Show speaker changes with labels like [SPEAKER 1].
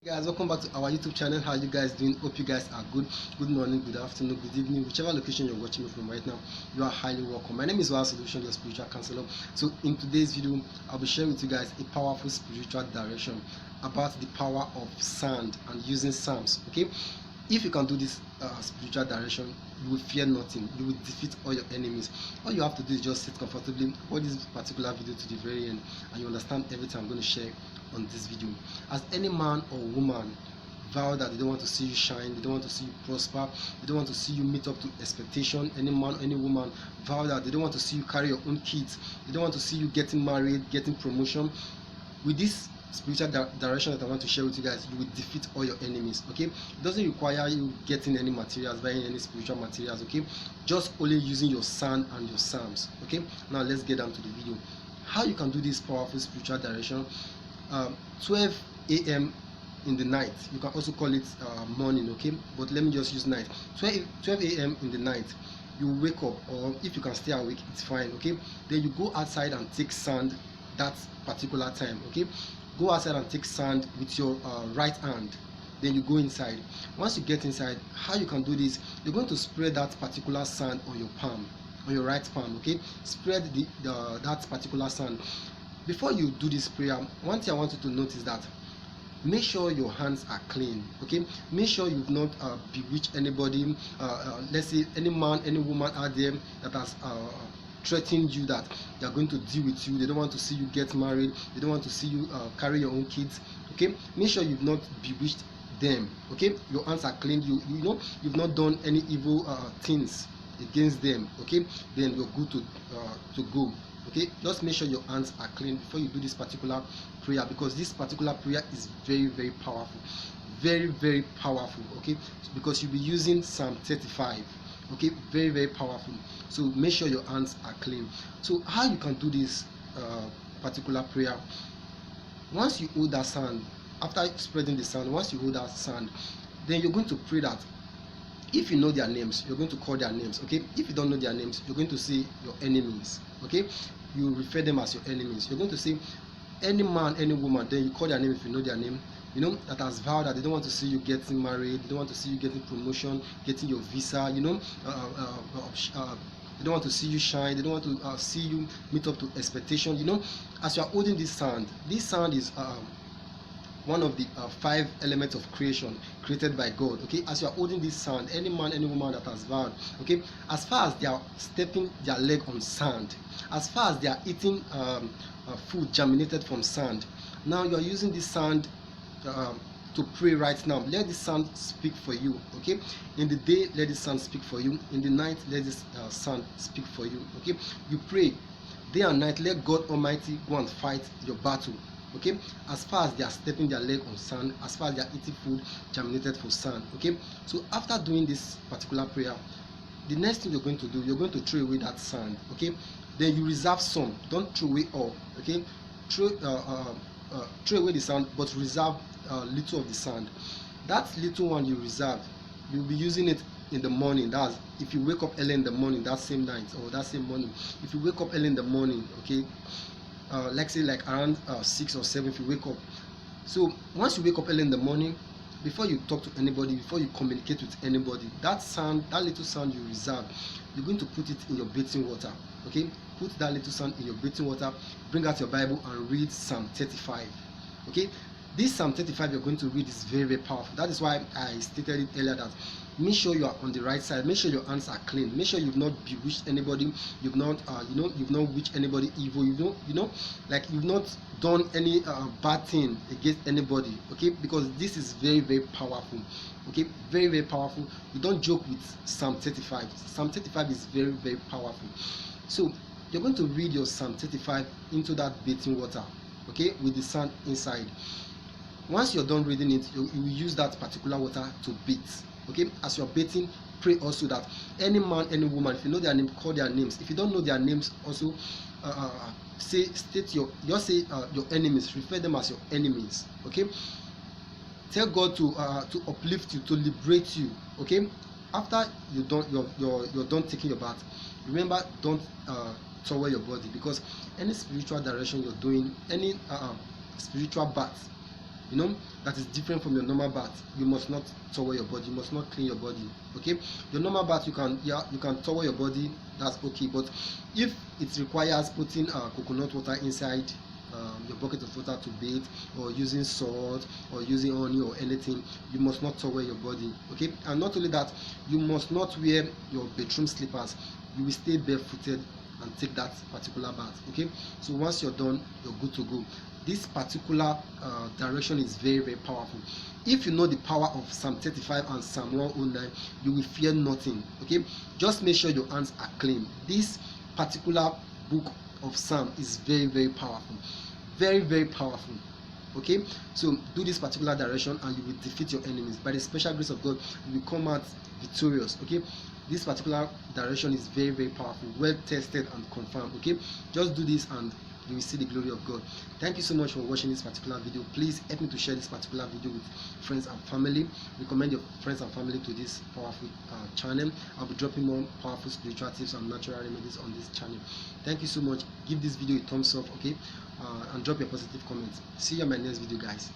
[SPEAKER 1] Hey guys, welcome back to our YouTube channel. How are you guys doing? Hope you guys are good. Good morning, good afternoon, good evening, whichever location you're watching me from right now. You are highly welcome. My name is Waya Solution, your spiritual counselor. So in today's video, I'll be sharing with you guys a powerful spiritual direction about the power of sand and using psalms. Okay, if you can do this spiritual direction, you will fear nothing. You will defeat all your enemies. All you have to do is just sit comfortably, watch this particular video to the very end, and you understand everything I'm going to share on this video. As any man or woman vow that they don't want to see you shine, they don't want to see you prosper, they don't want to see you meet up to expectation. Any man, any woman vow that they don't want to see you carry your own kids, they don't want to see you getting married, getting promotion. With this spiritual direction that I want to share with you guys, you will defeat all your enemies. Okay, it doesn't require you getting any materials, buying any spiritual materials. Okay, just only using your sand and your psalms. Okay, now let's get down to the video. How you can do this powerful spiritual direction. 12 a.m. in the night, you can also call it morning, okay, but let me just use night. 12 a.m. in the night, you wake up, or if you can stay awake, it's fine. Okay, then you go outside and take sand that particular time. Okay, go outside and take sand with your right hand, then you go inside. Once you get inside, how you can do this, you're going to spread that particular sand on your palm, on your right palm. Okay, spread that particular sand. Before you do this prayer, one thing I want you to notice that make sure your hands are clean. Okay, make sure you've not bewitched anybody. Let's say any man, any woman out there that has threatened you that they are going to deal with you. They don't want to see you get married. They don't want to see you carry your own kids. Okay, make sure you've not bewitched them. Okay, your hands are clean. You know you've not done any evil things against them. Okay, then you're good to go. Okay, just make sure your hands are clean before you do this particular prayer, because this particular prayer is very powerful, very powerful. Okay, because you'll be using Psalm 35. Okay, very powerful. So make sure your hands are clean. So how you can do this particular prayer, once you hold that sand, after spreading the sand, once you hold that sand, then you're going to pray that if you know their names, you're going to call their names. Okay, if you don't know their names, you're going to say your enemies. Okay, you refer them as your enemies. You're going to say any man, any woman, then you call their name if you know their name, you know, that has vowed that they don't want to see you getting married, they don't want to see you getting promotion, getting your visa, you know, they don't want to see you shine, they don't want to see you meet up to expectation. You know, as you are holding this sand is one of the 5 elements of creation created by God. Okay, as you are holding this sand, any man, any woman that has vowed, okay, as far as they are stepping their leg on sand, as far as they are eating food germinated from sand, now you are using this sand to pray right now. Let this sand speak for you. Okay, in the day, let this sand speak for you. In the night, let this sand speak for you. Okay, you pray day and night. Let God Almighty go and fight your battle. Okay, as far as they are stepping their leg on sand, as far as they are eating food germinated from sand. Okay, so after doing this particular prayer, the next thing you're going to do, you're going to throw away that sand. Okay, then you reserve some, don't throw away all. Okay, throw away the sand, but reserve little of the sand. That little one you reserve, you'll be using it in the morning. That's if you wake up early in the morning, that same night or that same morning. If you wake up early in the morning, okay, like say like around 6 or 7, if you wake up. So once you wake up early in the morning, before you talk to anybody, before you communicate with anybody, that sand, that little sand you reserve, you're going to put it in your bathing water. Okay, put that little sand in your bathing water, bring out your Bible and read Psalm 35. Okay, this Psalm 35 you're going to read is very powerful. That is why I stated it earlier that make sure you are on the right side, make sure your hands are clean, make sure you've not bewitched anybody, you've not you've not witched anybody evil, like you've not done any bad thing against anybody. Okay, because this is very powerful. Okay, very powerful. You don't joke with Psalm 35. Psalm 35 is very powerful. So you're going to read your Psalm 35 into that bathing water, okay, with the sand inside. Once you're done reading it, you will use that particular water to bathe. Okay, as you're bathing, pray also that any man, any woman, if you know their name, call their names. If you don't know their names, also state your enemies, refer them as your enemies. Okay, tell God to uplift you, to liberate you. Okay, after you're done taking your bath, remember, don't towel your body, because any spiritual direction you're doing, any spiritual bath, you know, that is different from your normal bath. You must not towel your body, you must not clean your body. Okay, your normal bath, you can, yeah, you can towel your body, that's okay. But if it requires putting coconut water inside your bucket of water to bathe, or using salt, or using honey, or anything, you must not towel your body. Okay, and not only that, you must not wear your bedroom slippers. You will stay barefooted and take that particular bath. Okay, so once you're done, you're good to go. This particular direction is very, very powerful. If you know the power of Psalm 35 and Psalm 109, you will fear nothing. Okay, just make sure your hands are clean. This particular book of Psalm is very, very powerful, very, very powerful. Okay, so do this particular direction and you will defeat your enemies. By the special grace of God, you will come out victorious. Okay, this particular direction is very, very powerful, well tested and confirmed. Okay, just do this and you will see the glory of God. Thank you so much for watching this particular video. Please help me to share this particular video with friends and family. Recommend your friends and family to this powerful channel. I'll be dropping more powerful spiritual tips and natural remedies on this channel. Thank you so much. Give this video a thumbs up, okay, and drop your positive comments. See you in my next video, guys.